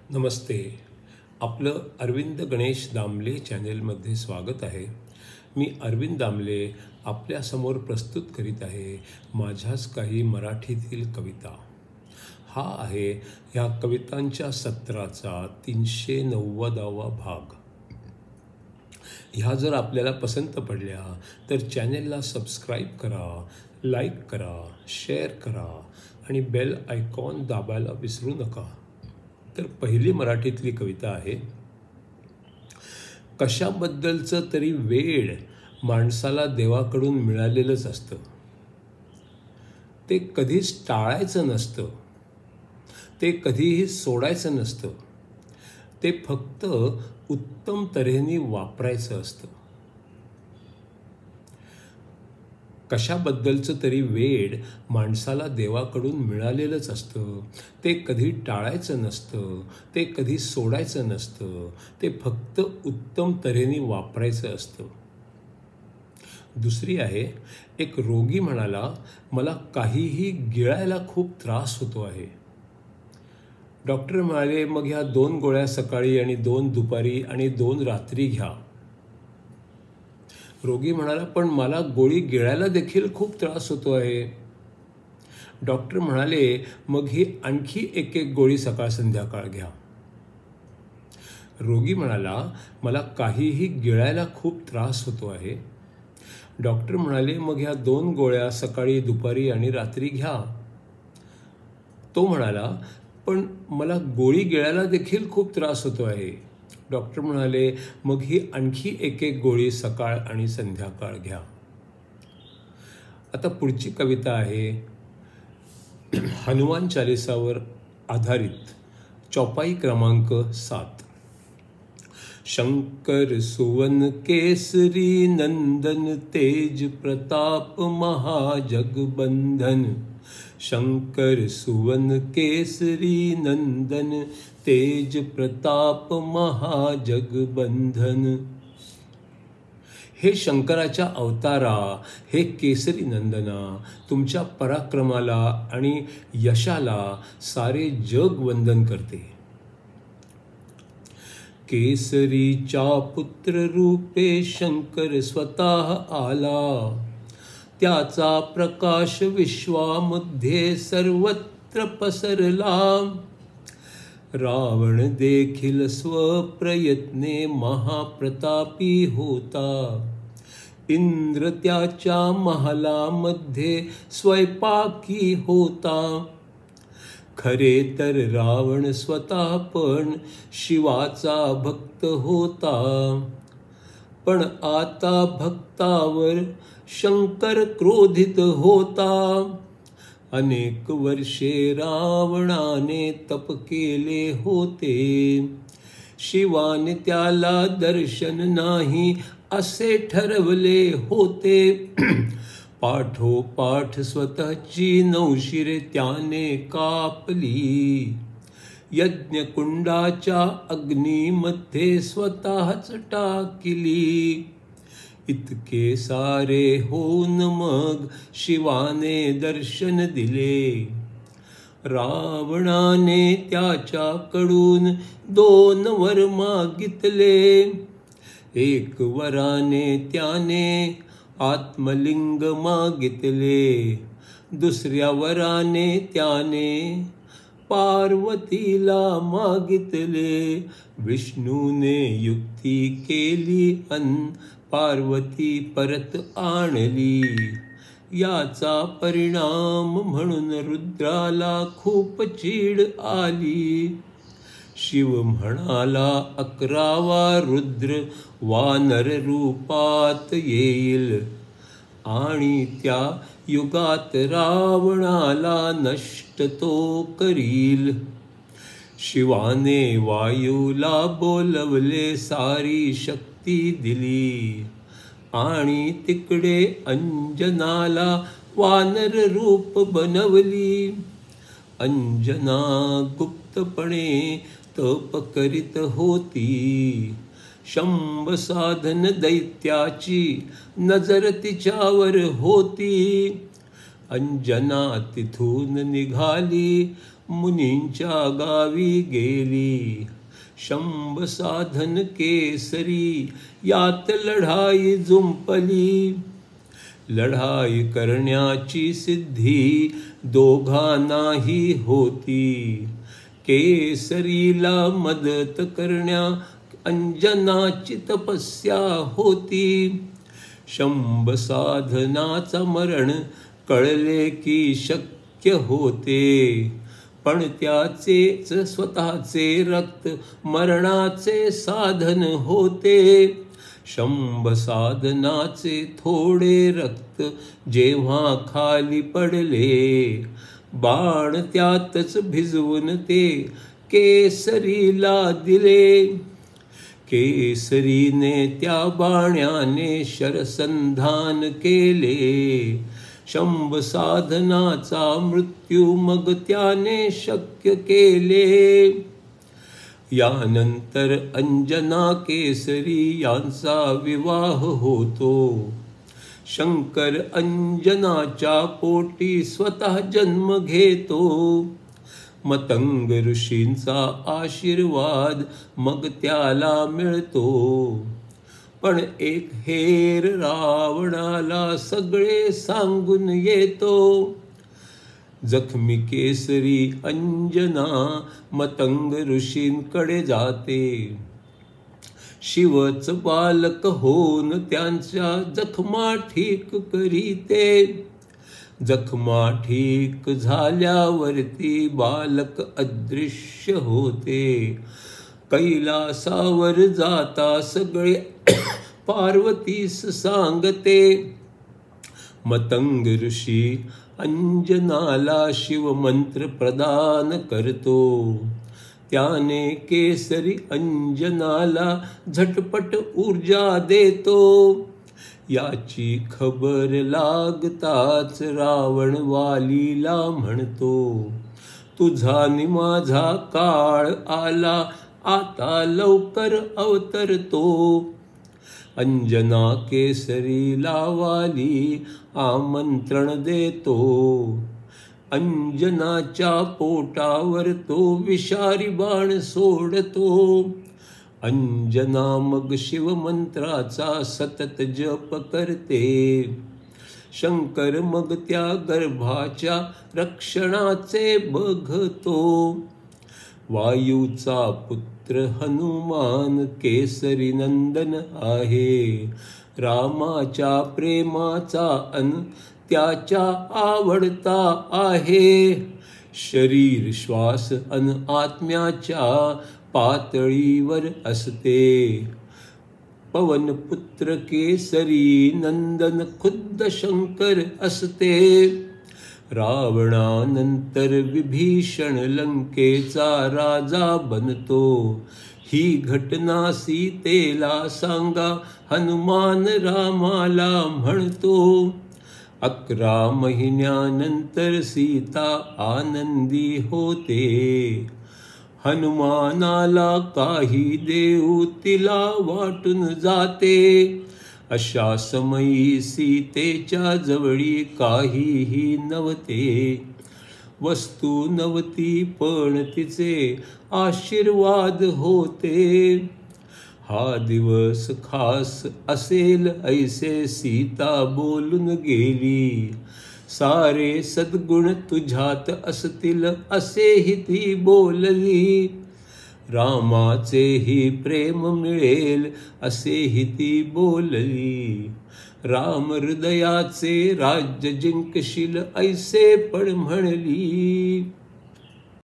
नमस्ते. आपलं अरविंद गणेश दामले चॅनेलमध्ये स्वागत आहे. मी अरविंद दामले आपल्यासमोर प्रस्तुत करीत आहे माझ्याच काही मराठीतील कविता. हा आहे ह्या कवितांच्या सत्राचा 390वा भाग. ह्या जर आपल्याला पसंत पडल्या तर चॅनेलला सबस्क्राईब करा, लाईक करा, शेअर करा आणि बेल आयकॉन दाबायला विसरू नका. तर पहिली मराठीतली कविता आहे. कशाबद्दलचं तरी वेड माणसाला देवाकडून मिळालेलंच असतं. ते कधीच टाळायचं नसतं, ते कधीही सोडायचं नसतं, ते फक्त उत्तम तऱ्हेने वापरायचं असतं. कशाबद्दलचं तरी वेड माणसाला देवाकडून मिळालेलंच असतं. ते कधी टाळायचं नसतं, ते कधी सोडायचं नसतं, ते फक्त उत्तम तऱ्हेने वापरायचं असतं. दुसरी आहे. एक रोगी म्हणाला, मला काहीही गिळायला खूप त्रास होतो आहे. डॉक्टर म्हणाले, मग ह्या 2 गोळ्या सकाळी आणि 2 दुपारी आणि 2 रात्री घ्या. रोगी म्हणाला, पण मला गोळी गिळायला देखील खूप त्रास होतो आहे. डॉक्टर म्हणाले, मग ही आणखी एक गोळी सकाळ संध्याकाळ घ्या. रोगी म्हणाला, मला काहीही गिळायला खूप त्रास होतो आहे. डॉक्टर म्हणाले, मग ह्या 2 गोळ्या सकाळी दुपारी आणि रात्री घ्या. तो म्हणाला, पण मला गोळी गिळायला देखील खूप त्रास होतो आहे. डॉक्टर म्हणाले, मग ही आणखी एक गोळी सकाळ आणि संध्याकाळ घ्या. आता पुढची कविता आहे हनुमान चालीसावर आधारित, चौपाई क्रमांक 7. शंकर सुवन केसरी नंदन, तेज प्रताप महाजगबंधन. शंकर सुवन केसरी नंदन, तेज प्रताप महाजगबंधन. हे शंकराच्या अवतारा, हे केसरी नंदना, तुमच्या पराक्रमाला आणि यशाला सारे जग वंदन करते. केसरीच्या पुत्र रूपे शंकर स्वतः आला, त्याचा प्रकाश विश्वामध्ये सर्वत्र पसरला. रावण देखील स्वप्रयत्ने महाप्रतापी होता. इंद्र त्याच्या महालामध्ये स्वयंपाकी होता. खरे तर रावण स्वतः पण शिवाचा भक्त होता. पण आता भक्तावर शंकर क्रोधित होता. अनेक वर्षे रावणाने तप केले होते. शिवाने त्याला दर्शन नाही असे ठरवले होते. पाठोपाठ स्वतःची नौशिरे त्याने कापली. यज्ञकुंडाच्या अग्नीमध्ये स्वतःच टाकली. इतके सारे होऊन मग शिवाने दर्शन दिले. रावणाने त्याच्याकडून 2 वर मागितले. 1 वराने त्याने आत्मलिंग मागितले. 2ऱ्या वराने त्याने पार्वतीला मागितले. विष्णूने युक्ती केली पार्वती परत आणली. याचा परिणाम म्हणून रुद्राला खूप चीड आली. शिव म्हणाला, 11वा रुद्र वानर रूपात येईल आणि त्या युगात रावणाला नष्ट तो करील. शिवाने वायूला बोलवले, सारी शक्ती दिली आणि तिकडे अंजनाला वानर रूप बनवली. अंजना गुप्तपणे तप करीत होती. शंभ साधन दैत्याची नजर तिच्यावर होती. अंजना तिथून निघाली मुनींच्या गावी गेली. शंभ साधन केसरी यात लढाई जुंपली. लढाई करण्याची सिद्धी दोघांनाही होती. केसरीला मदत करण्या अंजनाची तपस्या होती. शंभ साधनाचा मरण कळले की शक्य होते, पण त्याचेच स्वतःचे रक्त मरणाचे साधन होते. शंभ साधनाचे थोडे रक्त जेव्हा खाली पडले, बाण त्यातच भिजवून ते केसरीला दिले. केसरीने त्या बाण्याने शरसंधान केले. शंभ साधनाचा मृत्यू मग त्याने शक्य केले. यानंतर अंजना केसरी यांचा विवाह होतो. शंकर अंजनाच्या पोटी स्वतः जन्म घेतो. मतंग ऋषींचा आशीर्वाद मग त्याला मिळतो. पण एक हेर रावणाला सगळे सांगून येतो. जखमी केसरी अंजना मतंग ऋषींकडे जाते. शिवच बालक होऊन त्यांच्या जखमा ठीक करीते. जखमा ठीक झाल्यावरती बालक अदृश्य होते. कैलासावर जाता सगळे पार्वतीस सांगते. मतंग ऋषी अंजनाला शिवमंत्र प्रदान करतो. त्याने केसरी अंजनाला झटपट ऊर्जा देतो. याची खबर लागताच रावण वालीला म्हणतो, तुझा नि माझा काळ आला, आता लवकर अवतरतो. अंजना केसरीला वाली आमंत्रण देतो. अंजनाच्या पोटावर तो विषारी बाण सोडतो. अंजना मग शिवमंत्राचा सतत जप करते. शंकर मग त्या गर्भाच्या रक्षणाचे बघतो. वायूचा पुत्र हनुमान केसरी नंदन आहे. रामाच्या प्रेमाचा अन त्याच्या आवडता आहे. शरीर श्वास अन आत्म्याच्या पातळीवर असते. पवनपुत्र केसरी नंदन खुद्द शंकर असते. रावणानंतर विभीषण लंकेचा राजा बनतो. ही घटना सीतेला सांगा, हनुमान रामाला म्हणतो. 11 महिन्यानंतर सीता आनंदी होते. हनुमानाला काही देऊ तिला वाटून जाते. अशा समयी सीतेच्या जवळी काहीही नव्हते. वस्तू नव्हती, पण तिचे आशीर्वाद होते. हा दिवस खास असेल ऐसे सीता बोलून गेली. सारे सद्गुण तुझ्यात असतील असेही ती बोलली. रामाचेही प्रेम मिळेल असेही ती बोलली. राम हृदयाचे राज्य जिंकशील ऐसे पण म्हणली.